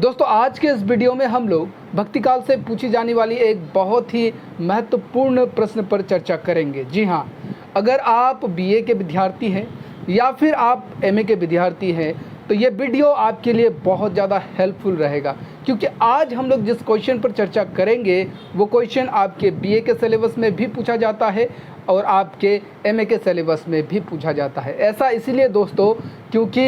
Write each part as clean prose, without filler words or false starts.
दोस्तों आज के इस वीडियो में हम लोग भक्ति काल से पूछी जाने वाली एक बहुत ही महत्वपूर्ण प्रश्न पर चर्चा करेंगे। जी हाँ, अगर आप बीए के विद्यार्थी हैं या फिर आप एमए के विद्यार्थी हैं तो ये वीडियो आपके लिए बहुत ज़्यादा हेल्पफुल रहेगा, क्योंकि आज हम लोग जिस क्वेश्चन पर चर्चा करेंगे वो क्वेश्चन आपके बीए के सिलेबस में भी पूछा जाता है और आपके एमए के सिलेबस में भी पूछा जाता है। ऐसा इसलिए दोस्तों क्योंकि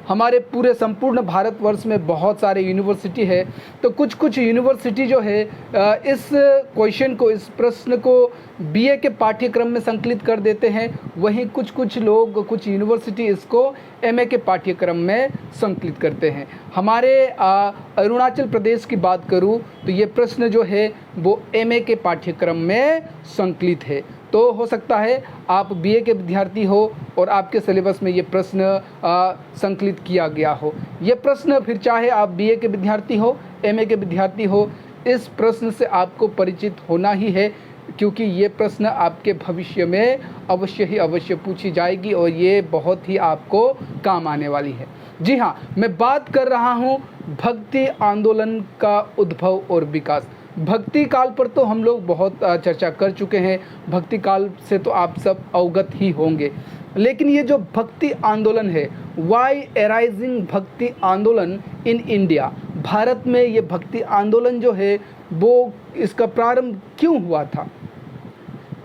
हमारे पूरे संपूर्ण भारतवर्ष में बहुत सारे यूनिवर्सिटी है, तो कुछ यूनिवर्सिटी जो है इस क्वेश्चन को, इस प्रश्न को बीए के पाठ्यक्रम में संकलित कर देते हैं, वहीं कुछ लोग, कुछ यूनिवर्सिटी इसको एमए के पाठ्यक्रम में संकलित करते हैं। हमारे अरुणाचल प्रदेश की बात करूं तो ये प्रश्न जो है वो एमए के पाठ्यक्रम में संकलित है। तो हो सकता है आप बीए के विद्यार्थी हो और आपके सिलेबस में ये प्रश्न संकलित किया गया हो। ये प्रश्न फिर चाहे आप बीए के विद्यार्थी हो, एमए के विद्यार्थी हो, इस प्रश्न से आपको परिचित होना ही है, क्योंकि ये प्रश्न आपके भविष्य में अवश्य पूछी जाएगी और ये बहुत ही आपको काम आने वाली है। जी हाँ, मैं बात कर रहा हूँ भक्ति आंदोलन का उद्भव और विकास। भक्ति काल पर तो हम लोग बहुत चर्चा कर चुके हैं, भक्ति काल से तो आप सब अवगत ही होंगे, लेकिन ये जो भक्ति आंदोलन है, वाई एराइजिंग भक्ति आंदोलन इन इंडिया, भारत में ये भक्ति आंदोलन जो है वो इसका प्रारंभ क्यों हुआ था,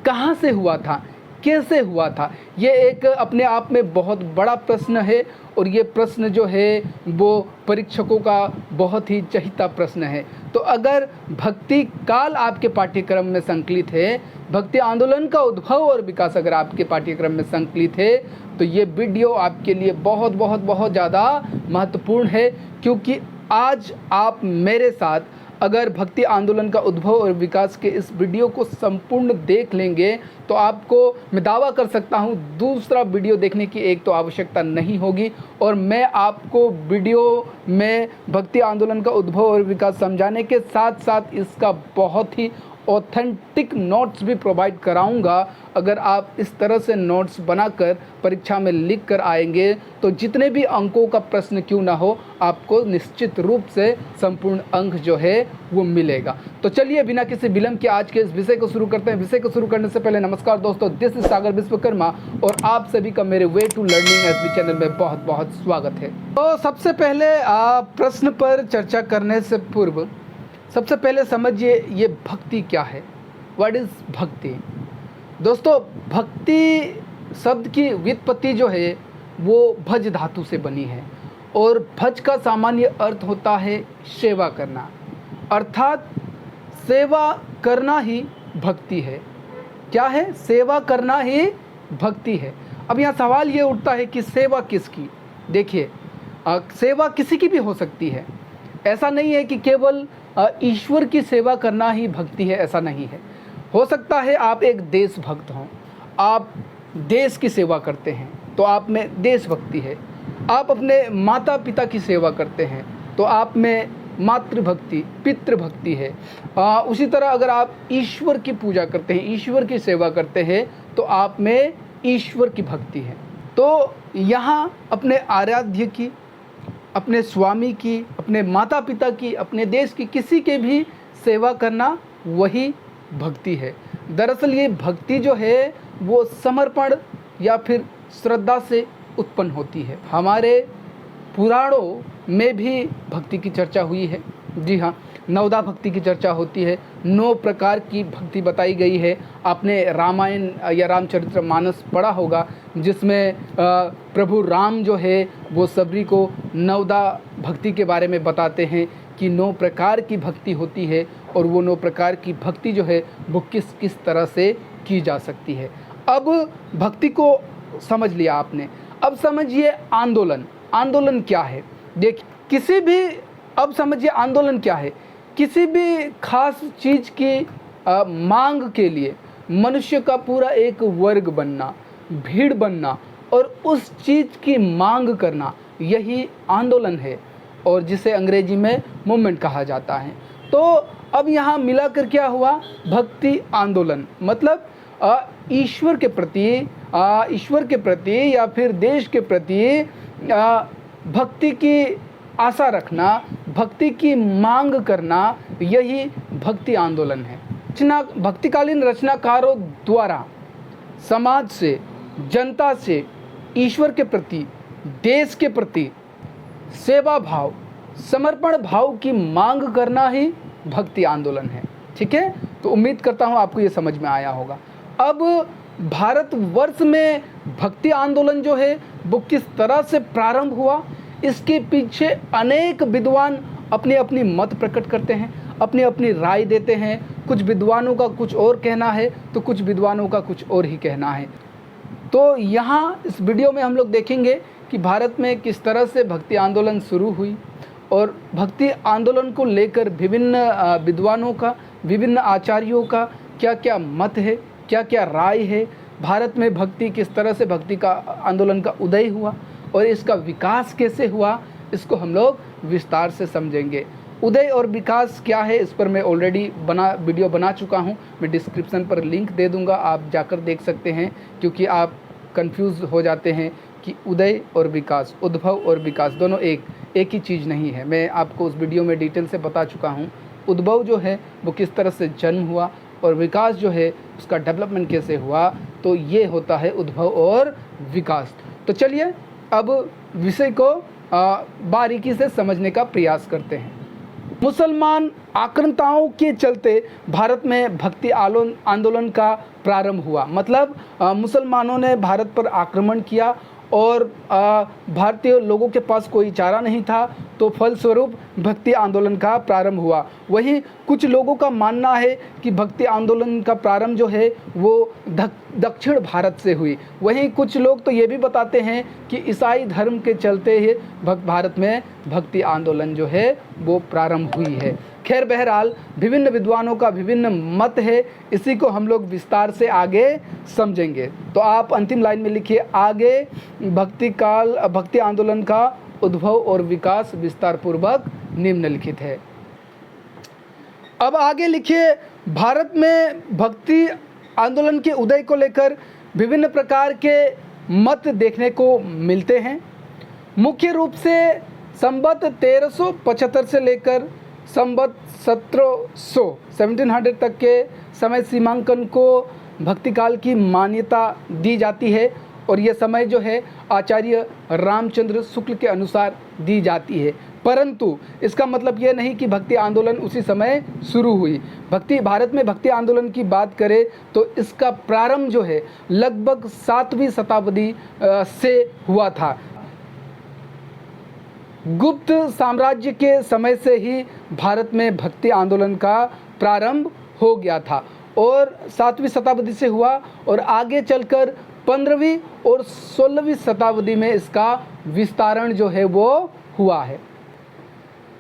कहाँ से हुआ था, कैसे हुआ था, ये एक अपने आप में बहुत बड़ा प्रश्न है और ये प्रश्न जो है वो परीक्षकों का बहुत ही चहिता प्रश्न है। तो अगर भक्ति काल आपके पाठ्यक्रम में संकलित है, भक्ति आंदोलन का उद्भव और विकास अगर आपके पाठ्यक्रम में संकलित है, तो ये वीडियो आपके लिए बहुत ज़्यादा महत्वपूर्ण है, क्योंकि आज आप मेरे साथ अगर भक्ति आंदोलन का उद्भव और विकास के इस वीडियो को संपूर्ण देख लेंगे तो आपको मैं दावा कर सकता हूँ दूसरा वीडियो देखने की एक तो आवश्यकता नहीं होगी, और मैं आपको वीडियो में भक्ति आंदोलन का उद्भव और विकास समझाने के साथ साथ इसका बहुत ही ऑथेंटिक नोट्स भी प्रोवाइड कराऊंगा। अगर आप इस तरह से नोट्स बनाकर परीक्षा में लिख कर आएंगे तो जितने भी अंकों का प्रश्न क्यों ना हो, आपको निश्चित रूप से संपूर्ण अंक जो है वो मिलेगा। तो चलिए बिना किसी विलंब के आज के इस विषय को शुरू करते हैं। विषय को शुरू करने से पहले नमस्कार दोस्तों, दिस इज सागर विश्वकर्मा और आप सभी का मेरे way to learning SB channel में बहुत स्वागत है। तो सबसे पहले प्रश्न पर चर्चा करने से पूर्व सबसे पहले समझिए ये भक्ति क्या है, व्हाट इज़ भक्ति। दोस्तों भक्ति शब्द की व्युत्पत्ति जो है वो भज धातु से बनी है और भज का सामान्य अर्थ होता है सेवा करना, अर्थात सेवा करना ही भक्ति है। क्या है? सेवा करना ही भक्ति है। अब यहाँ सवाल ये उठता है कि सेवा किसकी। देखिए सेवा किसी की भी हो सकती है, ऐसा नहीं है कि केवल ईश्वर की सेवा करना ही भक्ति है, ऐसा नहीं है। हो सकता है आप एक देशभक्त हों, आप देश की सेवा करते हैं तो आप में देशभक्ति है। आप अपने माता पिता की सेवा करते हैं तो आप में मातृभक्ति, पितृभक्ति है। उसी तरह अगर आप ईश्वर की पूजा करते हैं, ईश्वर की सेवा करते हैं तो आप में ईश्वर की भक्ति है। तो यहाँ अपने आराध्य की, अपने स्वामी की, अपने माता पिता की, अपने देश की, किसी के भी सेवा करना वही भक्ति है। दरअसल ये भक्ति जो है वो समर्पण या फिर श्रद्धा से उत्पन्न होती है। हमारे पुराणों में भी भक्ति की चर्चा हुई है। जी हाँ, नवदा भक्ति की चर्चा होती है, 9 प्रकार की भक्ति बताई गई है। आपने रामायण या रामचरितमानस पढ़ा होगा, जिसमें प्रभु राम जो है वो सबरी को नवदा भक्ति के बारे में बताते हैं कि 9 प्रकार की भक्ति होती है और वो 9 प्रकार की भक्ति जो है वो किस किस तरह से की जा सकती है। अब भक्ति को समझ लिया आपने, अब समझिए आंदोलन। आंदोलन क्या है? देखिए किसी भी, अब समझिए आंदोलन क्या है। किसी भी खास चीज़ की मांग के लिए मनुष्य का पूरा एक वर्ग बनना, भीड़ बनना और उस चीज़ की मांग करना, यही आंदोलन है और जिसे अंग्रेजी में मूवमेंट कहा जाता है। तो अब यहाँ मिलाकर क्या हुआ? भक्ति आंदोलन मतलब ईश्वर के प्रति या फिर देश के प्रति भक्ति की आशा रखना, भक्ति की मांग करना, यही भक्ति आंदोलन है। भक्तिकालीन रचनाकारों द्वारा समाज से, जनता से ईश्वर के प्रति, देश के प्रति सेवा भाव, समर्पण भाव की मांग करना ही भक्ति आंदोलन है। ठीक है, तो उम्मीद करता हूँ आपको ये समझ में आया होगा। अब भारतवर्ष में भक्ति आंदोलन जो है वो किस तरह से प्रारंभ हुआ, इसके पीछे अनेक विद्वान अपनी अपनी मत प्रकट करते हैं, अपनी अपनी राय देते हैं। कुछ विद्वानों का कुछ और कहना है तो कुछ विद्वानों का कुछ और ही कहना है। तो यहाँ इस वीडियो में हम लोग देखेंगे कि भारत में किस तरह से भक्ति आंदोलन शुरू हुई और भक्ति आंदोलन को लेकर विभिन्न विद्वानों का, विभिन्न आचार्यों का क्या क्या मत है, क्या क्या राय है। भारत में भक्ति किस तरह से, भक्ति का आंदोलन का उदय हुआ और इसका विकास कैसे हुआ, इसको हम लोग विस्तार से समझेंगे। उदय और विकास क्या है, इस पर मैं ऑलरेडी वीडियो बना चुका हूं। मैं डिस्क्रिप्शन पर लिंक दे दूंगा, आप जाकर देख सकते हैं, क्योंकि आप कंफ्यूज हो जाते हैं कि उदय और विकास, उद्भव और विकास दोनों एक ही चीज़ नहीं है। मैं आपको उस वीडियो में डिटेल से बता चुका हूँ। उद्भव जो है वो किस तरह से जन्म हुआ और विकास जो है उसका डेवलपमेंट कैसे हुआ, तो ये होता है उद्भव और विकास। तो चलिए अब विषय को बारीकी से समझने का प्रयास करते हैं। मुसलमान आक्रांताओं के चलते भारत में भक्ति आंदोलन का प्रारंभ हुआ। मतलब मुसलमानों ने भारत पर आक्रमण किया और भारतीय लोगों के पास कोई चारा नहीं था, तो फलस्वरूप भक्ति आंदोलन का प्रारंभ हुआ। वहीं कुछ लोगों का मानना है कि भक्ति आंदोलन का प्रारंभ जो है वो दक्षिण भारत से हुई। वहीं कुछ लोग तो ये भी बताते हैं कि ईसाई धर्म के चलते ही भारत में भक्ति आंदोलन जो है वो प्रारंभ हुई है। खैर बहरहाल विभिन्न विद्वानों का विभिन्न मत है, इसी को हम लोग विस्तार से आगे समझेंगे। तो आप अंतिम लाइन में लिखिए, आगे भक्ति आंदोलन का उद्भव और विकास विस्तार पूर्वक निम्नलिखित है। अब आगे लिखिए, भारत में भक्ति आंदोलन के उदय को लेकर विभिन्न प्रकार के मत देखने को मिलते हैं। मुख्य रूप से संवत 1375 से लेकर संवत 1700 तक के समय सीमांकन को भक्ति काल की मान्यता दी जाती है और ये समय जो है आचार्य रामचंद्र शुक्ल के अनुसार दी जाती है। परंतु इसका मतलब ये नहीं कि भक्ति आंदोलन उसी समय शुरू हुई। भारत में भक्ति आंदोलन की बात करें तो इसका प्रारंभ जो है लगभग 7वीं शताब्दी से हुआ था। गुप्त साम्राज्य के समय से ही भारत में भक्ति आंदोलन का प्रारंभ हो गया था और 7वीं शताब्दी से हुआ और आगे चलकर 15वीं और 16वीं शताब्दी में इसका विस्तारण जो है वो हुआ है।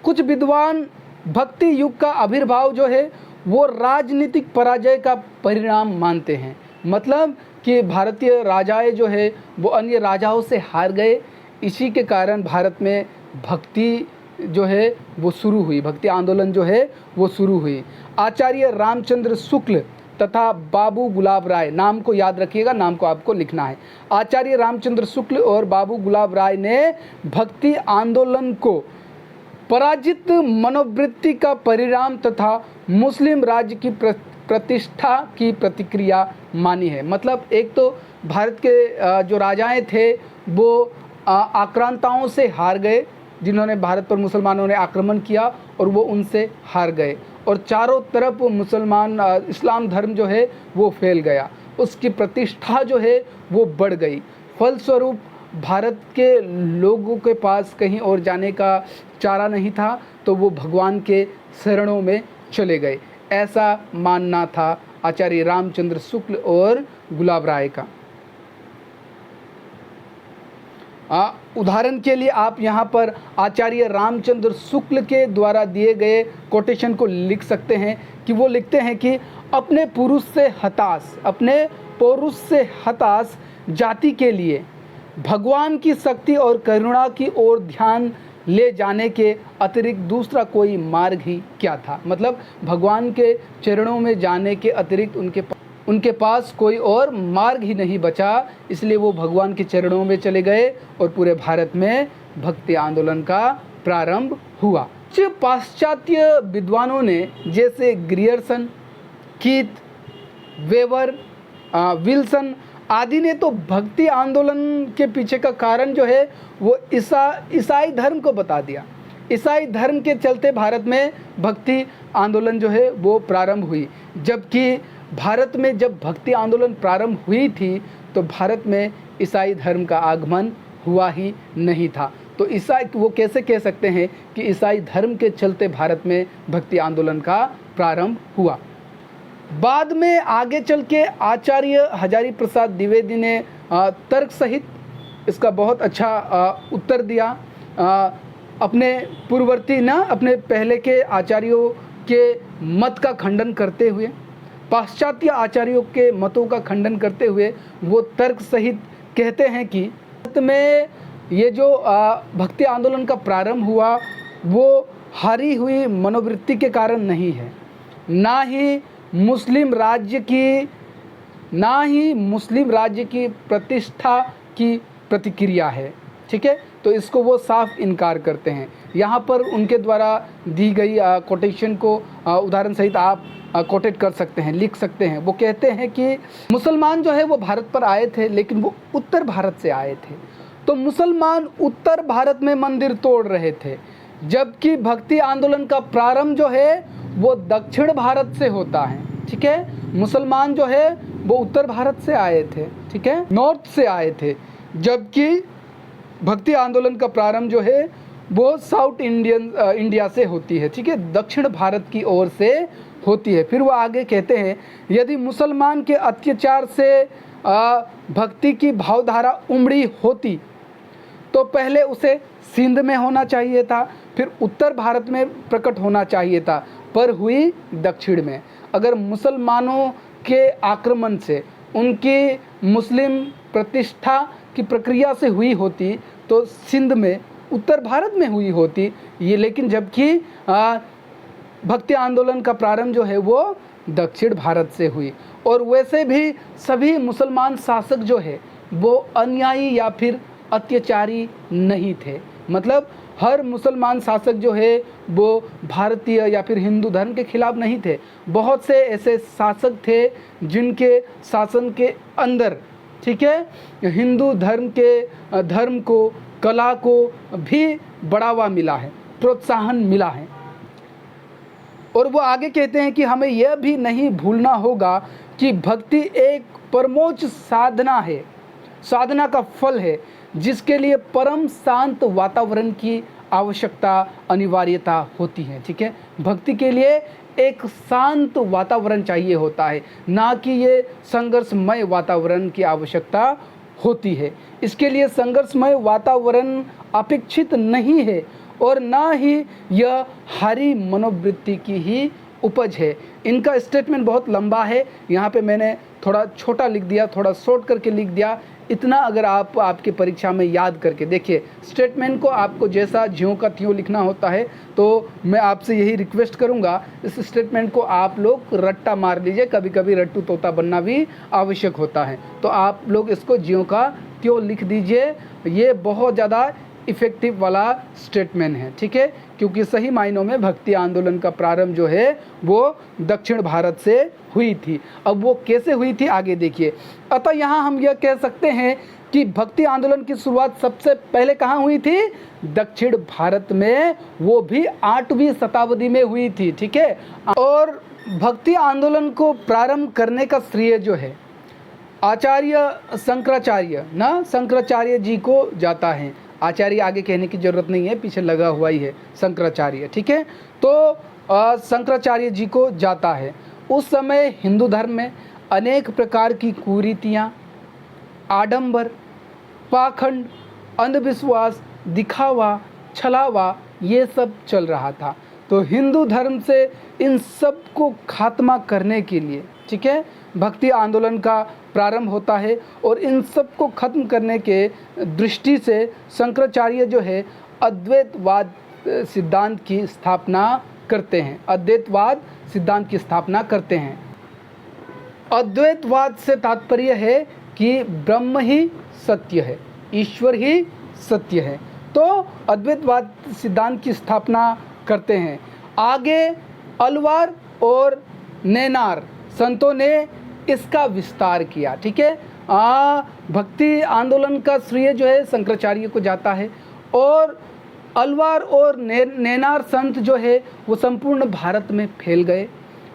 कुछ विद्वान भक्ति युग का आविर्भाव जो है वो राजनीतिक पराजय का परिणाम मानते हैं। मतलब कि भारतीय राजाएं जो है वो अन्य राजाओं से हार गए, इसी के कारण भारत में भक्ति जो है वो शुरू हुई, भक्ति आंदोलन जो है वो शुरू हुई। आचार्य रामचंद्र शुक्ल तथा बाबू गुलाब राय, नाम को याद रखिएगा, नाम को आपको लिखना है। आचार्य रामचंद्र शुक्ल और बाबू गुलाब राय ने भक्ति आंदोलन को पराजित मनोवृत्ति का परिणाम तथा मुस्लिम राज्य की प्रतिष्ठा की प्रतिक्रिया मानी है। मतलब एक तो भारत के जो राजाएं थे वो आक्रांताओं से हार गए, जिन्होंने भारत पर मुसलमानों ने आक्रमण किया और वो उनसे हार गए और चारों तरफ मुसलमान इस्लाम धर्म जो है वो फैल गया, उसकी प्रतिष्ठा जो है वो बढ़ गई। फलस्वरूप भारत के लोगों के पास कहीं और जाने का चारा नहीं था, तो वो भगवान के शरणों में चले गए। ऐसा मानना था आचार्य रामचंद्र शुक्ल और गुलाब राय का। उदाहरण के लिए आप यहाँ पर आचार्य रामचंद्र शुक्ल के द्वारा दिए गए कोटेशन को लिख सकते हैं कि वो लिखते हैं कि अपने पुरुष से हताश जाति के लिए भगवान की शक्ति और करुणा की ओर ध्यान ले जाने के अतिरिक्त दूसरा कोई मार्ग ही क्या था। मतलब भगवान के चरणों में जाने के अतिरिक्त उनके पास कोई और मार्ग ही नहीं बचा, इसलिए वो भगवान के चरणों में चले गए और पूरे भारत में भक्ति आंदोलन का प्रारंभ हुआ। कुछ पाश्चात्य विद्वानों ने जैसे ग्रियर्सन, कीथ, वेबर, विल्सन आदि ने तो भक्ति आंदोलन के पीछे का कारण जो है वो ईसाई धर्म को बता दिया। ईसाई धर्म के चलते भारत में भक्ति आंदोलन जो है वो प्रारंभ हुई, जबकि भारत में जब भक्ति आंदोलन प्रारंभ हुई थी तो भारत में ईसाई धर्म का आगमन हुआ ही नहीं था। तो ईसाई वो कैसे कह सकते हैं कि ईसाई धर्म के चलते भारत में भक्ति आंदोलन का प्रारंभ हुआ। बाद में आगे चल के आचार्य हजारी प्रसाद द्विवेदी ने तर्क सहित इसका बहुत अच्छा उत्तर दिया। अपने पूर्ववर्ती अपने पहले के आचार्यों के मत का खंडन करते हुए, पाश्चात्य आचार्यों के मतों का खंडन करते हुए वो तर्क सहित कहते हैं कि भारत में ये जो भक्ति आंदोलन का प्रारंभ हुआ वो हारी हुई मनोवृत्ति के कारण नहीं है, ना ही मुस्लिम राज्य की प्रतिष्ठा की प्रतिक्रिया है। ठीक है, तो इसको वो साफ इनकार करते हैं। यहाँ पर उनके द्वारा दी गई कोटेशन को उदाहरण सहित आप कोटेट कर सकते हैं, लिख सकते हैं। वो कहते हैं कि मुसलमान जो है वो भारत पर आए थे, लेकिन वो उत्तर भारत से आए थे। तो मुसलमान उत्तर भारत में मंदिर तोड़ रहे थे, जबकि भक्ति आंदोलन का प्रारंभ जो है वो दक्षिण भारत से होता है। ठीक है, मुसलमान जो है वो उत्तर भारत से आए थे, ठीक है, नॉर्थ से आए थे, जबकि भक्ति आंदोलन का प्रारंभ जो है वो साउथ इंडिया से होती है। ठीक है, दक्षिण भारत की ओर से होती है। फिर वो आगे कहते हैं, यदि मुसलमान के अत्याचार से भक्ति की भावधारा उमड़ी होती तो पहले उसे सिंध में होना चाहिए था, फिर उत्तर भारत में प्रकट होना चाहिए था, पर हुई दक्षिण में। अगर मुसलमानों के आक्रमण से उनकी मुस्लिम प्रतिष्ठा की प्रक्रिया से हुई होती तो सिंध में, उत्तर भारत में हुई होती ये, लेकिन जबकि भक्ति आंदोलन का प्रारंभ जो है वो दक्षिण भारत से हुई। और वैसे भी सभी मुसलमान शासक जो है वो अन्यायी या फिर अत्याचारी नहीं थे। मतलब हर मुसलमान शासक जो है वो भारतीय या फिर हिंदू धर्म के खिलाफ नहीं थे। बहुत से ऐसे शासक थे जिनके शासन के अंदर, ठीक है, हिंदू धर्म को, कला को भी बढ़ावा मिला है, प्रोत्साहन मिला है। और वो आगे कहते हैं कि हमें यह भी नहीं भूलना होगा कि भक्ति एक परमोच्च साधना है, साधना का फल है, जिसके लिए परम शांत वातावरण की आवश्यकता, अनिवार्यता होती है। ठीक है, भक्ति के लिए एक शांत वातावरण चाहिए होता है, ना कि ये संघर्षमय वातावरण की आवश्यकता होती है। इसके लिए संघर्षमय वातावरण अपेक्षित नहीं है और ना ही यह हारी मनोवृत्ति की ही उपज है। इनका स्टेटमेंट बहुत लंबा है, यहाँ पे मैंने थोड़ा छोटा लिख दिया, थोड़ा शॉर्ट करके लिख दिया। इतना अगर आप आपके परीक्षा में याद करके देखिए, स्टेटमेंट को आपको जैसा ज्यों का त्यों लिखना होता है, तो मैं आपसे यही रिक्वेस्ट करूंगा, इस स्टेटमेंट को आप लोग रट्टा मार लीजिए। कभी कभी रट्टू तोता बनना भी आवश्यक होता है, तो आप लोग इसको ज्यों का त्यों लिख दीजिए। ये बहुत ज़्यादा इफ़ेक्टिव वाला स्टेटमेंट है, ठीक है, क्योंकि सही मायनों में भक्ति आंदोलन का प्रारंभ जो है वो दक्षिण भारत से हुई थी। अब वो कैसे हुई थी आगे देखिए। अतः यहाँ हम यह कह सकते हैं कि भक्ति आंदोलन की शुरुआत सबसे पहले कहाँ हुई थी? दक्षिण भारत में, वो भी 8वीं शताब्दी में हुई थी। ठीक है, और भक्ति आंदोलन को प्रारंभ करने का श्रेय जो है आचार्य शंकराचार्य जी को जाता है। आचार्य आगे कहने की जरूरत नहीं है, पीछे लगा हुआ ही है शंकराचार्य। ठीक है, तो शंकराचार्य जी को जाता है। उस समय हिंदू धर्म में अनेक प्रकार की कुरीतियाँ, आडंबर, पाखंड, अंधविश्वास, दिखावा, छलावा, ये सब चल रहा था। तो हिंदू धर्म से इन सब को खात्मा करने के लिए, ठीक है, भक्ति आंदोलन का प्रारंभ होता है। और इन सब को खत्म करने के दृष्टि से शंकराचार्य जो है अद्वैतवाद सिद्धांत की स्थापना करते हैं। अद्वैतवाद सिद्धांत की स्थापना करते हैं। अद्वैतवाद से तात्पर्य है कि ब्रह्म ही सत्य है, ईश्वर ही सत्य है। तो अद्वैतवाद सिद्धांत की स्थापना करते हैं। आगे अलवार और नेनार संतों ने इसका विस्तार किया। ठीक है, भक्ति आंदोलन का श्रेय जो है शंकराचार्य को जाता है, और अलवार और नेनार संत जो है वो संपूर्ण भारत में फैल गए,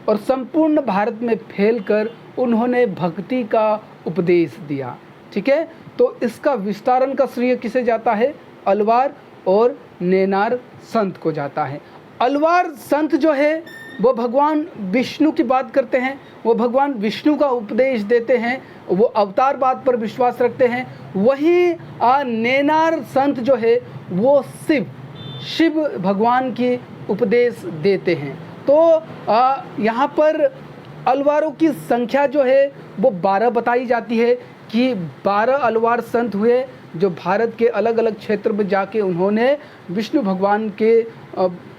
और संपूर्ण भारत में फैलकर उन्होंने भक्ति का उपदेश दिया। ठीक है, तो इसका विस्तारण का श्रेय किसे जाता है? अलवार और नेनार संत को जाता है। अलवार संत जो है वो भगवान विष्णु की बात करते हैं, वो भगवान विष्णु का उपदेश देते हैं, वो अवतारवाद पर विश्वास रखते हैं। वहीं नेनार संत जो है वो शिव भगवान की उपदेश देते हैं। तो यहाँ पर अलवारों की संख्या जो है वो 12 बताई जाती है कि 12 अलवार संत हुए जो भारत के अलग अलग क्षेत्र में जाके उन्होंने विष्णु भगवान के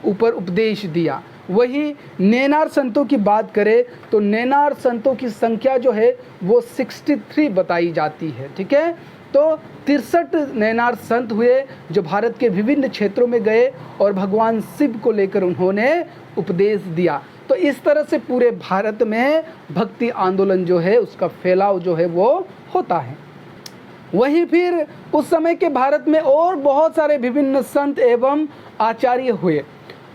ऊपर उपदेश दिया। वही नेनार संतों की बात करें तो नेनार संतों की संख्या जो है वो 63 बताई जाती है। ठीक है, तो 63 नेनार संत हुए जो भारत के विभिन्न क्षेत्रों में गए और भगवान शिव को लेकर उन्होंने उपदेश दिया। तो इस तरह से पूरे भारत में भक्ति आंदोलन जो है उसका फैलाव जो है वो होता है। वहीं फिर उस समय के भारत में और बहुत सारे विभिन्न संत एवं आचार्य हुए,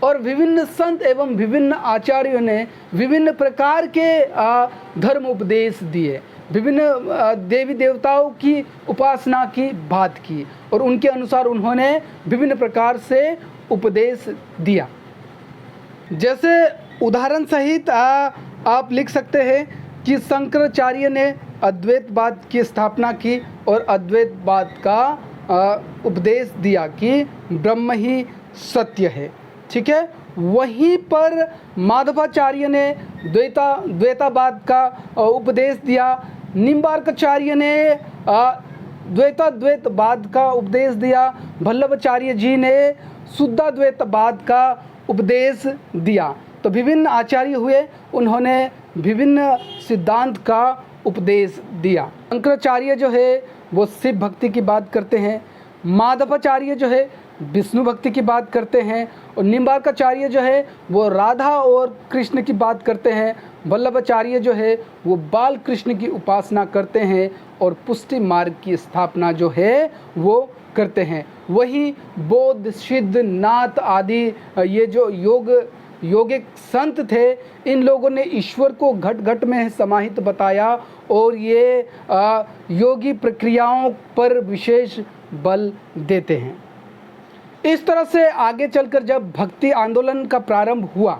और विभिन्न संत एवं विभिन्न आचार्यों ने विभिन्न प्रकार के धर्म उपदेश दिए, विभिन्न देवी देवताओं की उपासना की बात की, और उनके अनुसार उन्होंने विभिन्न प्रकार से उपदेश दिया। जैसे उदाहरण सहित आप लिख सकते हैं कि शंकराचार्य ने अद्वैतवाद की स्थापना की और अद्वैतवाद का उपदेश दिया कि ब्रह्म ही सत्य है। ठीक है, वहीं पर माधवाचार्य ने द्वैतावाद का उपदेश दिया, निम्बार्काचार्य ने द्वैतवाद का उपदेश दिया, वल्लभाचार्य जी ने शुद्धाद्वैतवाद का उपदेश दिया। तो विभिन्न आचार्य हुए, उन्होंने विभिन्न सिद्धांत का उपदेश दिया। शंकराचार्य जो है वो शिव भक्ति की बात करते हैं, माधवाचार्य जो है विष्णु भक्ति की बात करते हैं, और निम्बार्काचार्य जो है वो राधा और कृष्ण की बात करते हैं, वल्लभाचार्य जो है वो बाल कृष्ण की उपासना करते हैं और पुष्टि मार्ग की स्थापना जो है वो करते हैं। वही बौद्ध, सिद्ध, नाथ आदि ये जो योगिक संत थे, इन लोगों ने ईश्वर को घट घट में समाहित बताया और ये योगी प्रक्रियाओं पर विशेष बल देते हैं। इस तरह से आगे चलकर जब भक्ति आंदोलन का प्रारंभ हुआ,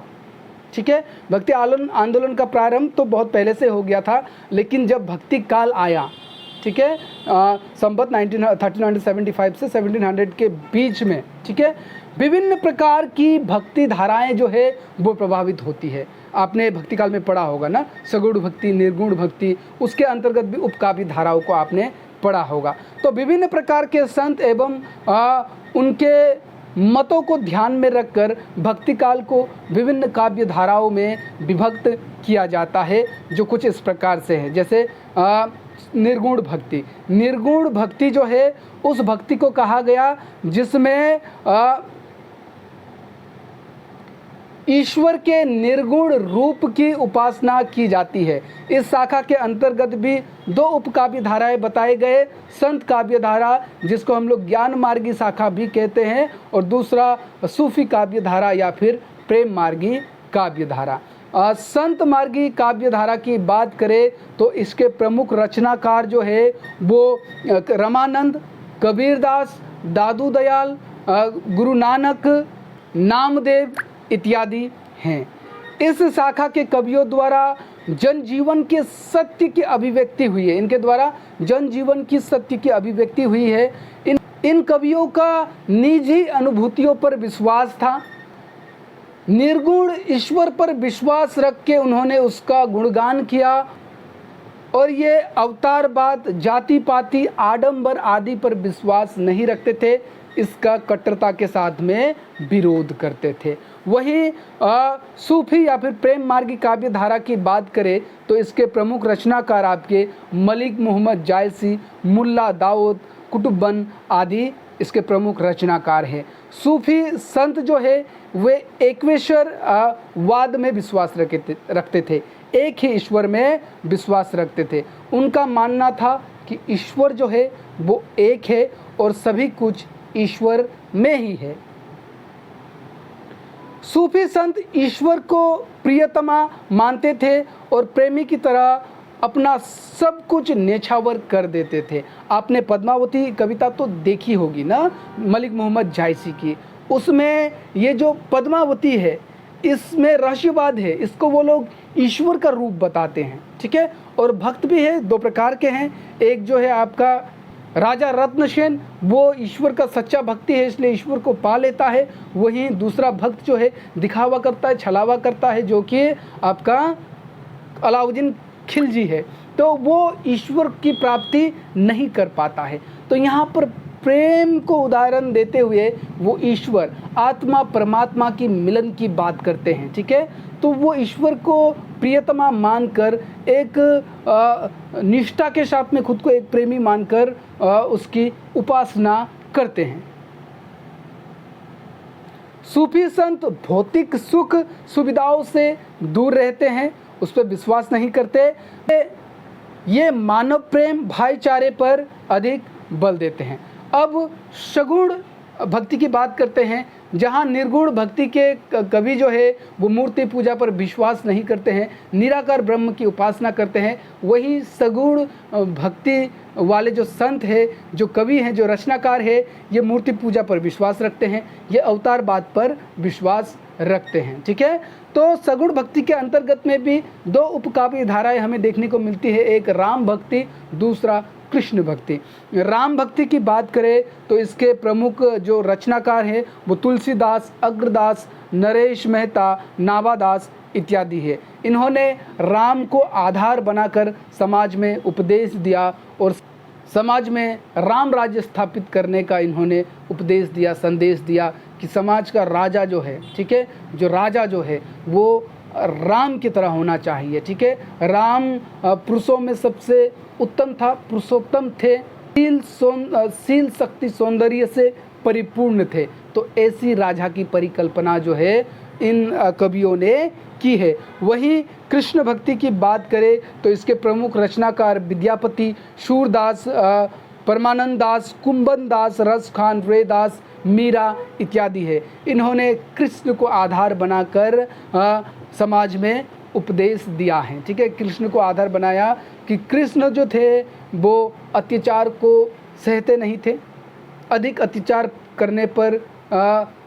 ठीक है, भक्ति आंदोलन का प्रारंभ तो बहुत पहले से हो गया था, लेकिन जब भक्ति काल आया, ठीक है, संवत 1375 से 1700 के बीच में, ठीक है, विभिन्न प्रकार की भक्ति धाराएं जो है वो प्रभावित होती है। आपने भक्ति काल में पढ़ा होगा ना, सगुण भक्ति, निर्गुण भक्ति, उसके अंतर्गत भी उपकाव्य धाराओं को आपने पढ़ा होगा। तो विभिन्न प्रकार के संत एवं उनके मतों को ध्यान में रखकर भक्ति काल को विभिन्न काव्य धाराओं में विभक्त किया जाता है, जो कुछ इस प्रकार से है। जैसे निर्गुण भक्ति, निर्गुण भक्ति जो है उस भक्ति को कहा गया जिसमें ईश्वर के निर्गुण रूप की उपासना की जाती है। इस शाखा के अंतर्गत भी दो उपकाव्य धाराएं बताए गए, संत काव्य धारा जिसको हम लोग ज्ञान मार्गी शाखा भी कहते हैं, और दूसरा सूफी काव्य धारा या फिर प्रेम मार्गी काव्य धारा। संत मार्गी काव्य धारा की बात करें तो इसके प्रमुख रचनाकार जो है वो रामानंद, कबीरदास, दादू दयाल, गुरु नानक, नामदेव इत्यादि हैं। इस शाखा के कवियों द्वारा जनजीवन के सत्य की अभिव्यक्ति हुई है, इनके द्वारा जनजीवन की सत्य की अभिव्यक्ति हुई है। इन कवियों का निजी अनुभूतियों पर विश्वास था, निर्गुण ईश्वर पर विश्वास रख के उन्होंने उसका गुणगान किया, और ये अवतारवाद, जाति पाति, आडंबर आदि पर विश्वास नहीं रखते थे, इसका कट्टरता के साथ में विरोध करते थे। वहीं सूफी या फिर प्रेम मार्गी काव्य धारा की बात करें तो इसके प्रमुख रचनाकार आपके मलिक मोहम्मद जायसी, मुल्ला दाऊद, कुतुबन आदि इसके प्रमुख रचनाकार हैं। सूफी संत जो है वे एकेश्वर वाद में विश्वास रखते थे, एक ही ईश्वर में विश्वास रखते थे। उनका मानना था कि ईश्वर जो है वो एक है और सभी कुछ ईश्वर में ही है। सूफी संत ईश्वर को प्रियतमा मानते थे और प्रेमी की तरह अपना सब कुछ न्यौछावर कर देते थे। आपने पद्मावती कविता तो देखी होगी ना, मलिक मोहम्मद जायसी की। उसमें ये जो पद्मावती है इसमें रहस्यवाद है, इसको वो लोग ईश्वर का रूप बताते हैं, ठीक है। और भक्त भी है, दो प्रकार के हैं। एक जो है आपका राजा रत्नसेन, वो ईश्वर का सच्चा भक्ति है इसलिए ईश्वर को पा लेता है। वहीं दूसरा भक्त जो है दिखावा करता है, छलावा करता है, जो कि आपका अलाउद्दीन खिलजी है, तो वो ईश्वर की प्राप्ति नहीं कर पाता है। तो यहाँ पर प्रेम को उदाहरण देते हुए वो ईश्वर आत्मा परमात्मा की मिलन की बात करते हैं, ठीक है। तो वो ईश्वर को प्रियतमा मानकर एक निष्ठा के साथ में खुद को एक प्रेमी मानकर उसकी उपासना करते हैं। सूफी संत भौतिक सुख सुविधाओं से दूर रहते हैं, उस पर विश्वास नहीं करते। ये मानव प्रेम भाईचारे पर अधिक बल देते हैं। अब सगुण भक्ति की बात करते हैं, जहाँ निर्गुण भक्ति के कवि जो है वो मूर्ति पूजा पर विश्वास नहीं करते हैं, निराकार ब्रह्म की उपासना करते हैं। वही सगुण भक्ति वाले जो संत है, जो कवि हैं, जो रचनाकार है, ये मूर्ति पूजा पर विश्वास रखते हैं, ये अवतारवाद पर विश्वास रखते हैं, ठीक है। तो सगुण भक्ति के अंतर्गत में भी दो उपकाव्य धाराएं हमें देखने को मिलती है, एक राम भक्ति, दूसरा कृष्ण भक्ति। राम भक्ति की बात करें तो इसके प्रमुख जो रचनाकार हैं वो तुलसीदास, अग्रदास, नरेश मेहता, नाभादास इत्यादि है। इन्होंने राम को आधार बनाकर समाज में उपदेश दिया और समाज में राम राज्य स्थापित करने का इन्होंने उपदेश दिया, संदेश दिया कि समाज का राजा जो है, ठीक है, जो राजा जो है वो राम की तरह होना चाहिए, ठीक है। राम पुरुषों में सबसे उत्तम था, पुरुषोत्तम थे, शील शक्ति सौंदर्य से परिपूर्ण थे। तो ऐसी राजा की परिकल्पना जो है इन कवियों ने की है। वहीं कृष्ण भक्ति की बात करें तो इसके प्रमुख रचनाकार विद्यापति, सूरदास, परमानंद दास, कुंभन दास, रसखान, रेदास, मीरा इत्यादि है। इन्होंने कृष्ण को आधार बनाकर समाज में उपदेश दिया है, ठीक है। कृष्ण को आधार बनाया कि कृष्ण जो थे वो अत्याचार को सहते नहीं थे, अधिक अत्याचार करने पर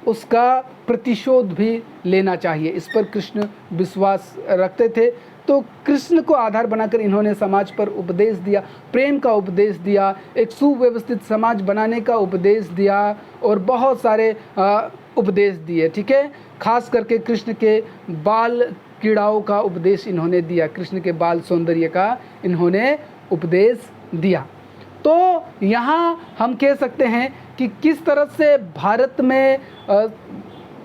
उसका प्रतिशोध भी लेना चाहिए, इस पर कृष्ण विश्वास रखते थे। तो कृष्ण को आधार बनाकर इन्होंने समाज पर उपदेश दिया, प्रेम का उपदेश दिया, एक सुव्यवस्थित समाज बनाने का उपदेश दिया और बहुत सारे उपदेश दिए, ठीक है। खास करके कृष्ण के बाल क्रीड़ाओं का उपदेश इन्होंने दिया, कृष्ण के बाल सौंदर्य का इन्होंने उपदेश दिया। तो यहाँ हम कह सकते हैं कि किस तरह से भारत में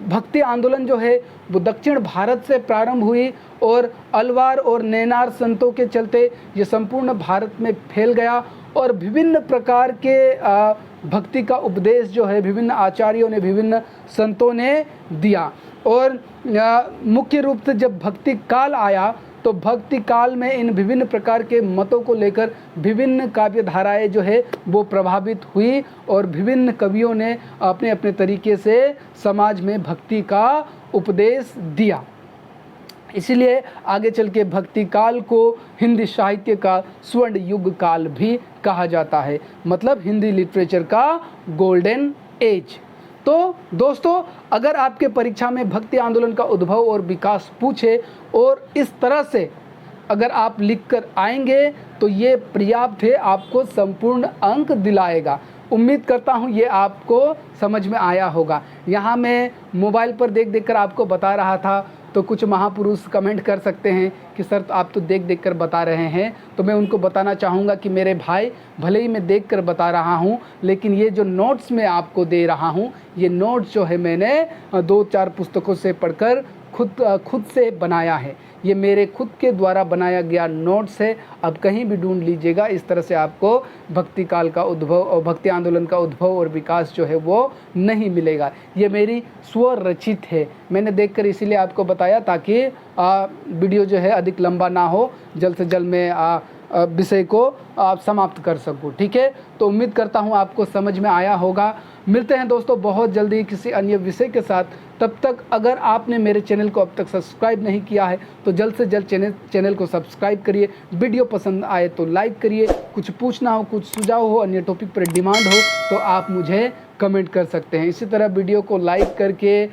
भक्ति आंदोलन जो है वो दक्षिण भारत से प्रारंभ हुई और अलवार और नैनार संतों के चलते ये संपूर्ण भारत में फैल गया और विभिन्न प्रकार के भक्ति का उपदेश जो है विभिन्न आचार्यों ने, विभिन्न संतों ने दिया। और मुख्य रूप से जब भक्ति काल आया तो भक्ति काल में इन विभिन्न प्रकार के मतों को लेकर विभिन्न काव्य धाराएं जो है वो प्रभावित हुई और विभिन्न कवियों ने अपने अपने तरीके से समाज में भक्ति का उपदेश दिया। इसीलिए आगे चल के भक्ति काल को हिंदी साहित्य का स्वर्ण युग काल भी कहा जाता है, मतलब हिंदी लिटरेचर का गोल्डन एज। तो दोस्तों, अगर आपके परीक्षा में भक्ति आंदोलन का उद्भव और विकास पूछे और इस तरह से अगर आप लिखकर आएंगे तो ये पर्याप्त है, आपको संपूर्ण अंक दिलाएगा। उम्मीद करता हूँ ये आपको समझ में आया होगा। यहाँ मैं मोबाइल पर देख कर आपको बता रहा था, तो कुछ महापुरुष कमेंट कर सकते हैं कि सर आप तो देख कर बता रहे हैं। तो मैं उनको बताना चाहूँगा कि मेरे भाई, भले ही मैं देख कर बता रहा हूँ, लेकिन ये जो नोट्स मैं आपको दे रहा हूँ, ये नोट्स जो है मैंने 2-4 पुस्तकों से पढ़कर खुद से बनाया है। ये मेरे खुद के द्वारा बनाया गया नोट्स है, अब कहीं भी ढूंढ लीजिएगा। इस तरह से आपको भक्ति काल का उद्भव और भक्ति आंदोलन का उद्भव और विकास जो है वो नहीं मिलेगा। ये मेरी स्वरचित है, मैंने देखकर इसीलिए आपको बताया ताकि वीडियो जो है अधिक लंबा ना हो, जल्द से जल्द मैं विषय को समाप्त कर सकूं। ठीक है, तो उम्मीद करता हूं आपको समझ में आया होगा। मिलते हैं दोस्तों बहुत जल्दी किसी अन्य विषय के साथ। तब तक अगर आपने मेरे चैनल को अब तक सब्सक्राइब नहीं किया है तो जल्द से जल्द चैनल को सब्सक्राइब करिए। वीडियो पसंद आए तो लाइक करिए। कुछ पूछना हो, कुछ सुझाव हो, अन्य टॉपिक पर डिमांड हो तो आप मुझे कमेंट कर सकते हैं। इसी तरह वीडियो को लाइक करके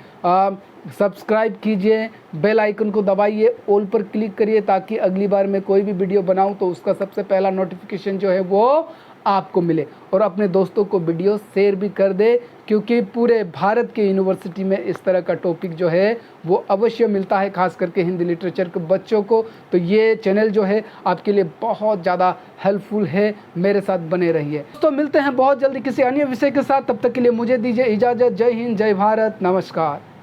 सब्सक्राइब कीजिए, बेल आइकन को दबाइए, ऑल पर क्लिक करिए ताकि अगली बार मैं कोई भी वीडियो बनाऊं तो उसका सबसे पहला नोटिफिकेशन जो है वो आपको मिले। और अपने दोस्तों को वीडियो शेयर भी कर दे, क्योंकि पूरे भारत के यूनिवर्सिटी में इस तरह का टॉपिक जो है वो अवश्य मिलता है, खास करके हिंदी लिटरेचर के बच्चों को। तो ये चैनल जो है आपके लिए बहुत ज़्यादा हेल्पफुल है, मेरे साथ बने रहिए। तो मिलते हैं बहुत जल्दी किसी अन्य विषय के साथ, तब तक के लिए मुझे दीजिए इजाज़त। जय हिंद, जय भारत, नमस्कार।